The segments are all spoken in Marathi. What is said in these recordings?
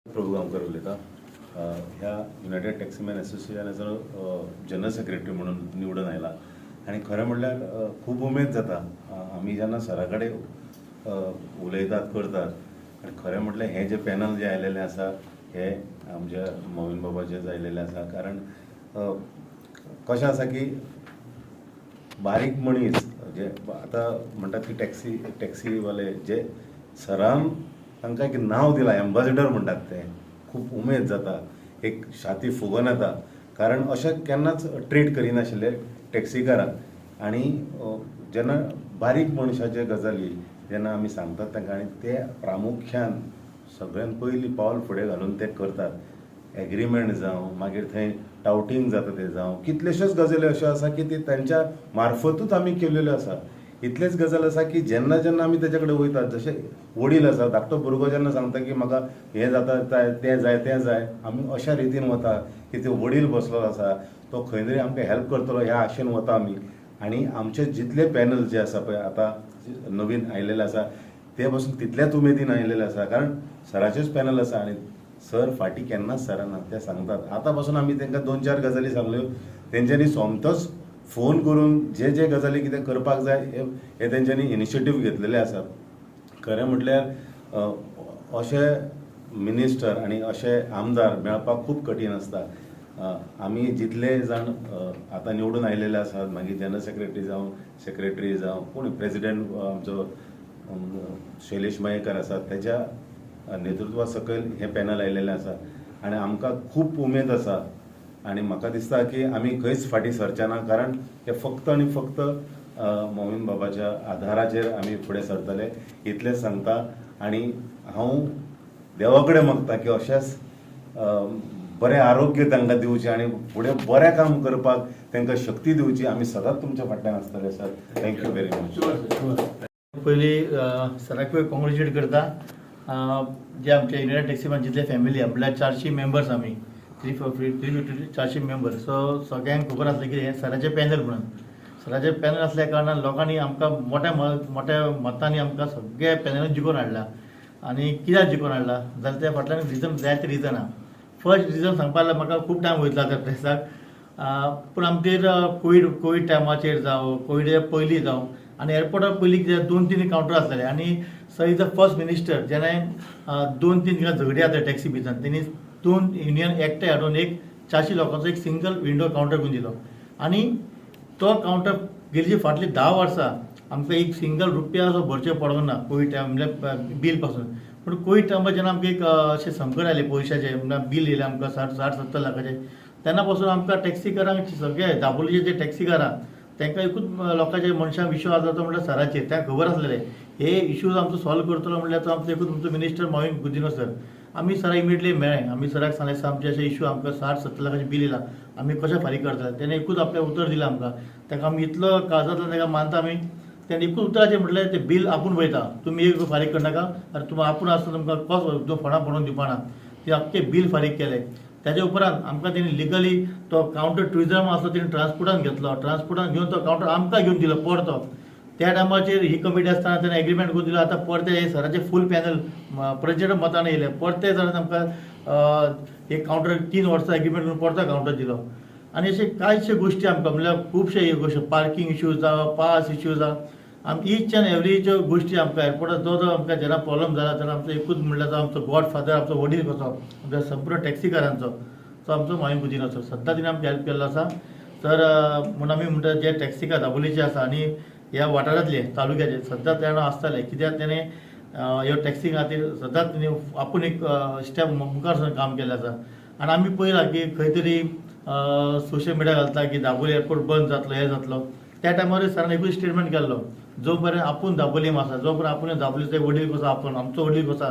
प्रभू गांवकर उलयता. ह्या युनायटेड टॅक्सीमॅन एसोसिएशनाचो जनरल सेक्रेटरी म्हणून निवडून आयला आनी खरें म्हणल्यार खूब उमेद जाता आमी जेन्ना सरा कडेन उलयतात करतात आनी खरें म्हटल्यार हे जे पॅनल जे आयलेले आसा हे आमच्या मोविन बाबाचे आयलेले आसा. कारण कशें आसा की बारीक मनीस जे आतां म्हणटात की टॅक्सीवाले जे सरान तांकां एक नांव दिलां एम्बेसेडर म्हणटात ते खूब उमेद जाता, एक छाती फुगोन येता. कारण अशें केन्नाच ट्रीट करिनाशिल्ले टॅक्सीकारांक आनी जेन्ना बारीक मनशाचे गजाली जेन्ना आमी सांगतात तांकां आनी ते प्रामुख्यान सगळ्यान पयलीं पावल फुडें घालून ते करतात. एग्रीमेंट जावं मागीर थंय टावटींग जाता ते जावं कितलेश्योच गजाली अश्यो आसा की ते तांच्या मार्फतूच आमी केल्ल्यो आसा. इतलेच गजाल आसा की जेन्ना जेन्ना आमी तेजे कडेन वयतात जशें वडील आसा धाकटो भुरगो जेन्ना सांगता की म्हाका हें जाता तें जाय आमी अशा रितीन वता की तो वडील बसलो आसा तो खंय तरी आमकां हेल्प करतलो ह्या आशेन वता आमी. आनी आमचे जितले पॅनल जे आसा पळय आतां नवीन आयलेले आसा ते पासून तितल्याच उमेदीन आयलेले आसा. कारण सराचेच पॅनल आसा आनी सर फाटीं केन्नाच सराना ते सांगतात. आतां पासून आमी तांकां 2-4 गजाली सांगल्यो तेंच्यांनी सोमतोच फोन करून जे गजाली कितें करपाक जाय हे तेंच्यांनी इनिशिएटीव घेतलेले आसा. खरें म्हटल्यार अशे मिनिस्टर आनी अशे आमदार मेळपाक खूब कठीण आसता. आमी जितले जाण आतां निवडून आयलेले आसात मागीर जनरल सेक्रेटरी जावं कोण प्रेसिडेंट आमचो शैलेश मयेकर आसा तेज्या नेतृत्वा सकयल हे पॅनल आयलेले आसा आनी आमकां खूब उमेद आसा. आनी म्हाका दिसता की आमी खंयच फाटीं सरचे ना. कारण हे फक्त आनी फक्त मोविन बाबाच्या आधाराचेर आमी फुडें सरतले इतलेंच सांगता. आनी हांव देवा कडेन मागता की अशेंच बरें आरोग्य तांकां दिवचें आनी फुडें बरें काम करपाक तांकां शक्ती दिवची. आमी सदांच तुमच्या फाटल्यान आसतले सर. Thank you very much. पयलीं सराक कॉंग्रेच्युलेट करता. जे आमच्या युनायटेड टॅक्सीमॅन जितले फॅमिली आहा म्हळ्यार 400 मेंबर्स आमी 350 मेंबर्स. सो सगळ्यांक खबर आसलें की हें सराचें पॅनल म्हणून. सराचें पॅनल आसल्या कारणान लोकांनी आमकां मोठ्या मतांनी आमकां सगळ्या पॅनलान जिखोवन हाडला. आनी कित्याक जिखोवन हाडला जाल्यार त्या फाटल्यान रिजन जायते रिजन आहा. फर्स्ट रिजन सांगपाक लागल्यार म्हाका खूब टायम वयतलो त्या प्रेसाक. पूण आमचेर कोवीड टायमाचेर जावं कोविडा पयलीं जावं आनी एअरपोर्टार पयलीं 2-3 कावंटर आसलेले आनी sir is the first minister जेणे 2-3 झगडी आसले टॅक्सी भितर तेणी 2 युनियन एकठांय हाडून एक 400 लोकांचो एक सिंगल विंडो कावंटर करून दिलो. आनी तो कावंटर गेल्लीं फाटलीं 10 वर्सां आमकां एक सिंगल रुपया असो भरचें पडूंक ना कोवीड टायम म्हणल्यार बील पासून. पूण कोवीड टायमार जेन्ना आमकां एक अशें संकट आयलें पयशाचें म्हणल्यार बील येयलें आमकां 60-70 लाखाचें तेन्ना पासून आमकां टॅक्सीकारांक सगळे दाबोलीचे जे टॅक्सीकार आहा तांकां एकूच लोकांच्या मनशांक विश्वास जाता म्हणल्यार सराचेर. तांकां खबर आसलेलें हे इश्यूज आमचो सॉल्व करतलो म्हणल्यार तो आमचो एकूच तुमचो मिनिस्टर मोविन गुदिन्हो सर. आमी सरा इमिडियटली मेळ्ळे. आमी सराक सांगलें सर आमचे अशे इश्यू आमकां 60-70 लाखाचें बील येयलां आमी कशें फारीक करतले. तेणें एकूच आपलें उतर दिलां आमकां. ताका आमी इतलो काळजांतल्यान ताका मानता आमी. तेणें एकूच उतराचें म्हटलें तें बील आपूण पळयता तुमी एक फारीक करनाका आनी तुमी आपूण आसता तुमकां कसो फंडां पडोवन दिवपाना. तें आख्खें बील फारीक केलें. तेज्या उपरांत आमकां तेणी लिगली तो कावंटर ट्युरिजम आसलो तेणी ट्रान्सपोर्टान घेतलो. ट्रान्सपोर्टान घेवन तो कावंटर आमकां घेवन दिलो परतो. त्या टायमाचेर ही कमिटी आसतना तेणें एग्रीमेंट करून दिलो. आतां परते हे सराचे फूल पॅनल प्रेसिडेंट मतान येयले. परते सरान आमकां एक कावंटर 3 वर्सां एग्रीमेंट करून परतो कावंटर दिलो. आनी अशे कांयशे गोश्टी आमकां म्हणल्यार खुबशे गोश्टी पार्किंग इश्यूज जावं पास इश्यूज जावं आमी ईच एंड एवरीच्यो गोश्टी आमकां एअरपोर्टार जो आमकां जेन्ना प्रॉब्लम जाला तेन्ना आमचो एकूच म्हणल्यार तो आमचो गॉडफादर आमचो वडील कसो आमच्या संपूर्ण टॅक्सीकारांचो तो आमचो मोविन गुदिन्हो सर. सद्दां तिणें आमकां हेल्प केल्लो आसा सर. म्हूण आमी म्हणटा जे टॅक्सीकार दाबोलीचे आसा आनी ह्या वाठारांतले तालुक्याचे सद्दां तेणें आसताले कित्याक तेणें ह्यो टॅक्सी खातीर सदांच तेणें आपूण एक स्टेप मुखार सावन काम केल्लें आसा. आनी आमी पळयलां की खंय तरी सोशल मिडिया घालता की दाबोली एअरपोर्ट बंद जातलो हे जातलो. त्या टायमार सरान एकूच स्टेटमेंट केल्लो जो पर्यंत आपूण दाबोलीम आसा जो पर्यंत आपूण दाबोलीचो वडील कसो आपूण आमचो वडील कसो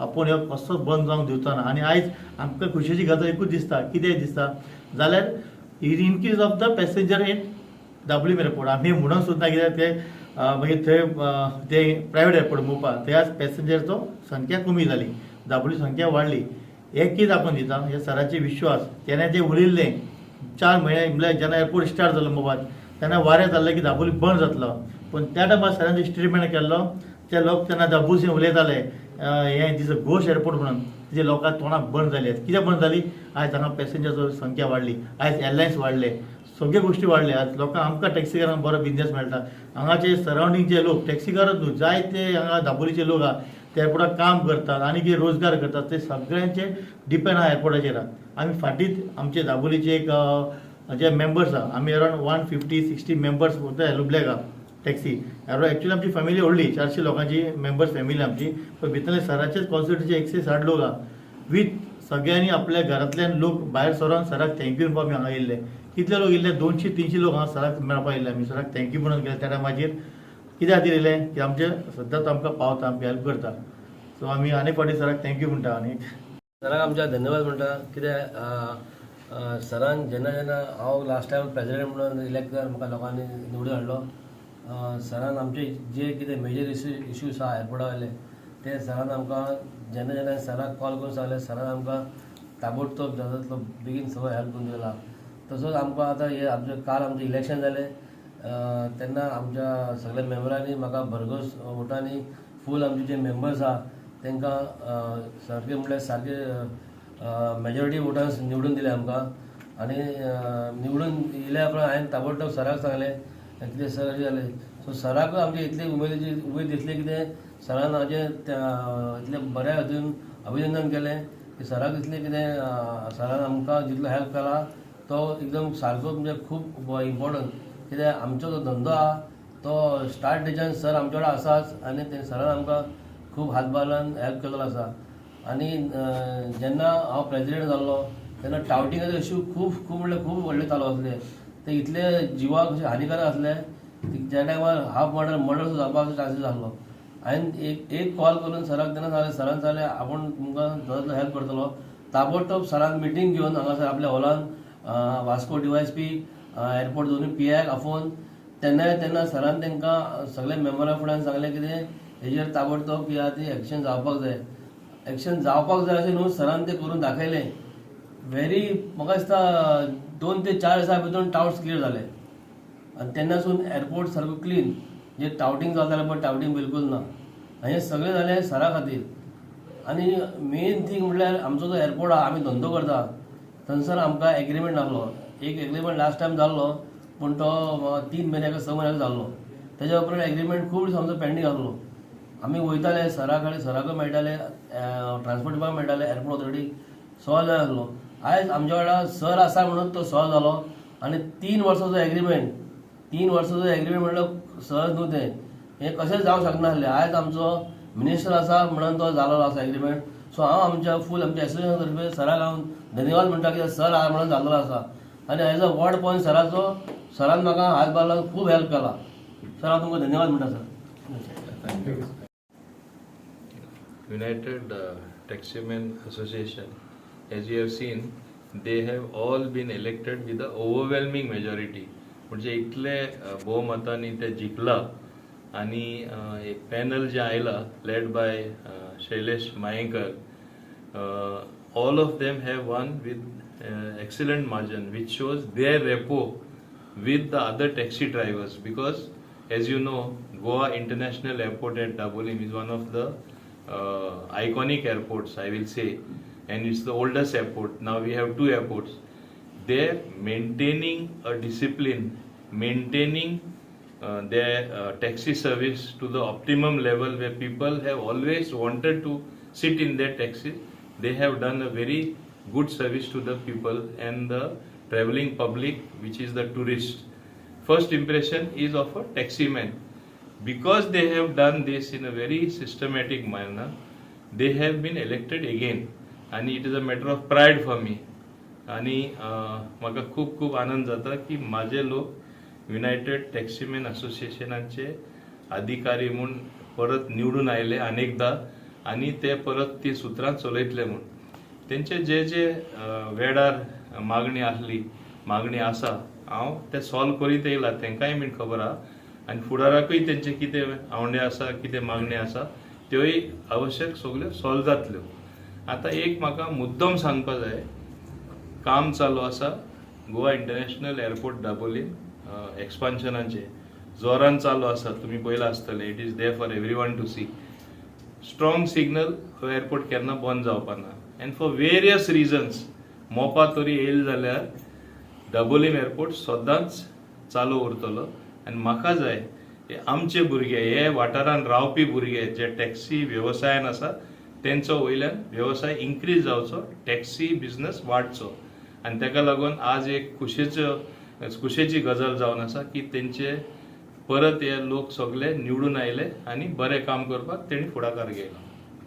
आपूण ह्यो कसो बंद जावंक दिवचो ना. आनी आयज आमकां खुशेची गजाल एकूच दिसता कितें दिसता जाल्यार increase of the passenger in Dabolim airport. आमी म्हणून सुद्दां कित्याक ते मागीर थंय ते प्रायवेट एअरपोर्ट मुवपाक त्या पॅसेंजरचो संख्या कमी जाली दाबोली संख्या वाडली. हे कितें दाखोवन दिता हे सराचे विश्वास. तेणें जें उलयल्लें 4 म्हयने म्हळ्यार जेन्ना एअरपोर्ट स्टार्ट जालो मुवपाक तेन्ना वारें जाल्लें की दाबोली बंद जातलो. पूण त्या टायमार सरान स्टेटमेंट केल्लो ते लोक तेन्ना दाबोलीन उलयताले हें दिसता घोश एअरपोर्ट म्हणून तिजे लोकांक तोंडाक बंद जाली आहेत. कित्याक बंद जाली? आयज हांगा पॅसेंजरची संख्या वाडली, आयज एअरलायन्स वाडले, सगळे गोश्टी वाडले. आज लोकांक आमकां टॅक्सीकारांक बरो बिझनेस मेळटा. हांगाचे सरावंडींग जे लोक टॅक्सीकारच न्हू, जायते हांगा दाबोलीचे लोक आहा ते एअरपोर्टार काम करतात आनी कितें रोजगार करतात, ते सगळ्यांचे डिपेंड आहा एअरपोर्टाचेर. आमी फाटींच आमचे दाबोलीचे एक जे मेंबर्स आहा, आमी अरावंड 150-60 मेंबर्स फक्त हॅलो ब्लॅक आहा टॅक्सी. एक्चुअली आमची फॅमिली व्हडली, 400 लोकांची मेंबर्स फॅमिली आमची. पण भितरले सराचेच कॉन्स्टिट्युन्सीचे 160 लोक आहा. विथ सगळ्यांनी आपल्या घरांतल्यान लोक भायर सरोन सराक थँक्यू म्हणपाक आमी हांगा येयल्ले. कितले लोक येयल्ले? 200-300 लोक हांगा सराक मेळपाक येयल्ले. आमी सराक थँक्यू म्हणून गेले त्या टायमाचेर. कित्या खातीर येयले की आमचे सद्दां तो आमकां पावता, आमकां हेल्प करता. सो आमी आनी फावटी सराक थँक्यू म्हणटा. आनी सराक आमच्या धन्यवाद म्हणटा. कित्याक सरान जेन्ना हांव लास्ट टायम प्रेसिडेंट म्हणून इलेक्ट जावन म्हाका लोकांनी निवडून हाडलो, सरान आमचे जे कितें मेजर इश्यूज आहा एअरपोर्टा वयले ते सरान आमकां जेन्ना सराक कॉल करून सांगलें, सरान आमकां ताबडतोब जाता तितलो बेगीन सगळो हेल्प करून दिला. तसोच आमकां आतां हे आमचे काल आमचें इलेक्शन जालें तेन्ना आमच्या सगळ्या मेंबरांनी म्हाका भरघोस वोटांनी फूल आमचे जे मेंबर्स आहा तांकां सारके म्हटल्यार सारके मेजॉरिटी वोटां निवडून दिले आमकां. आनी निवडून येयल्या उपरांत हांवें ताबडतोब सराक सांगलें कितें सर अशें जालें. सो सराक आमची इतली उमेद दिसली कितें सरान म्हाजें इतलें बऱ्या हातून अभिनंदन केलें की सराक दिसलें कितें सरान आमकां जितलो हेल्प केला तो एकदम सारको म्हणजे खूब इम्पॉर्टंट. कित्याक आमचो जो धंदो आहा तो स्टार्ट डेच्यान सर आमचे कडेन आसाच आनी ते सरान आमकां खूब हातभारान हेल्प केल्लो आसा. आनी जेन्ना हांव प्रेसिडेंट जाल्लो तेन्ना टावटिंगाचो इश्यू खूब म्हणल्यार खूब व्हडले चालू आसले. ते इतले जिवाक अशे हानिकारक आसले ज्या टायमार हाफ मर्डर जावपाचो चान्सीस आसलो. हांवें एक कॉल करून सराक तेन्ना सांगलें, सरान सांगलें आपूण तुमकां जाता हेल्प करतलो. ताबडतोब सरान मिटींग घेवन हांगासर आपल्या हॉलान वास्को DYSP एअरपोर्ट दोनूय PIक आफोवन तेन्ना सरान तांकां सगळ्या मेंबरां फुड्यान सांगलें कितें हेजेर ताबडतोब की ती एक्शन जावपाक जाय. एक्शन जावपाक जाय अशें न्हू, सरान तें करून दाखयलें. म्हाका दिसता 2 ते 4 दिसां भितर टाउट्स क्लियर जाले आनी तेन्नासून एअरपोर्ट सारको क्लीन. जे टावटिंग जातालें पण टावटिंग बिलकूल ना. हें सगळें जालें सरा खातीर. आनी मेन थींग म्हणल्यार आमचो जो एअरपोर्ट आहा, आमी धंदो करता थंयसर आमकां एग्रीमेंट नासलो. एक एग्रीमेंट लास्ट टायम जाल्लो पूण तो 3 म्हयन्याक 6 म्हयन्याक जाल्लो. तेज्या उपरांत एग्रीमेंट खूब आमचो पेंडींग आसलो. आमी वयताले सरा कडेन, सराकूय मेळटाले, ट्रान्सपोर्ट डिपार्टमेंट मेळटाले, एअरपोर्ट ऑथॉरिटी सॉल्व जाय आसलो. आयज आमच्या वांगडा सर आसा म्हणून तो सॉल्व जालो. आनी 3 वर्साचो एग्रीमेंट म्हणल्यार सहज न्हू तें. हें कशेंच जावंक शकना आसलें. आयज आमचो मिनिस्टर आसा म्हणून तो जाल्लो आसा एग्रीमेंट. सो हांव आमच्या आमच्या एसोसिएशन तर्फे सराक हांव धन्यवाद म्हणटा कित्याक सर आहा म्हणून जाल्लो आसा. आनी एज अ वॉर्ड पॉयंट सरान म्हाका हातभार लावन खूब हेल्प केला. सर हांव तुमकां धन्यवाद म्हणटा sir. United Taximen Association, as you have seen, they have all been elected with the overwhelming majority. म्हणजे इतले बहुमतांनी ते जिंकला. आणि एक पॅनल जे आयला led by Shailesh Mayekar, all of them have won with excellent margin, which shows their rapport with the other taxi drivers, because as you know, Goa International Airport at Dabolim is one of the iconic airports, I will say, and it's the oldest airport. Now we have 2 airports. They're maintaining a discipline, maintaining their taxi service to the optimum level where people have always wanted to sit in their taxi. They have done a very good service to the people and the traveling public, which is the tourist. First impression is of a taxi man. Because they have done this in a very systematic manner, they have been elected again, and it is a matter of pride for me. आणि म्हाका खूब खूब आनंद जाता की माझे लोक युनायटेड टॅक्सीमॅन असोसिएशनाचे अधिकारी म्हणून परत निवडून आयले अनेकदा, आणि ते परत ती सुत्रां चलयतले म्हणून. तेंचे जे जे वेळार मागणी आसा हांव ते सॉल्व करीत येयला, तांकांय बीन खबर आहा. आनी फुडाराकूय तेंचे कितें आवडे आसा, कितें मागणी आसा, त्योय आवश्यक सगल्यो सॉल्व जातल्यो. आतां एक म्हाका मुद्दम सांगपा जाय, काम चालू आसा गोवा इंटरनॅशनल एअरपोर्ट दाबोलीम एक्सपान्शनाचे जोरान चालू आसा. तुम्ही पळयलां आसतलें, it is there for every one to see. Strong signal हो एअरपोर्ट केन्ना बंद जावपा ना. अँड फॉर वेरियस रिजन्स मोपा तरी येयले जाल्यार दाबोलीम एअरपोर्ट सदांच चालू उरतलो. आनी म्हाका जाय की आमचे भुरगे हे वाठारांत रावपी भुरगे जे टॅक्सी वेवसायान आसा तेंचो वयल्यान वेवसाय इन्क्रीज जावचो, टॅक्सी बिझनेस वाडचो. आनी ताका लागून आज एक खुशेची गजाल जावन आसा की तेंचे परत हे लोक सगळे निवडून आयले आनी बरें काम करपाक तेणी फुडाकार घेयला.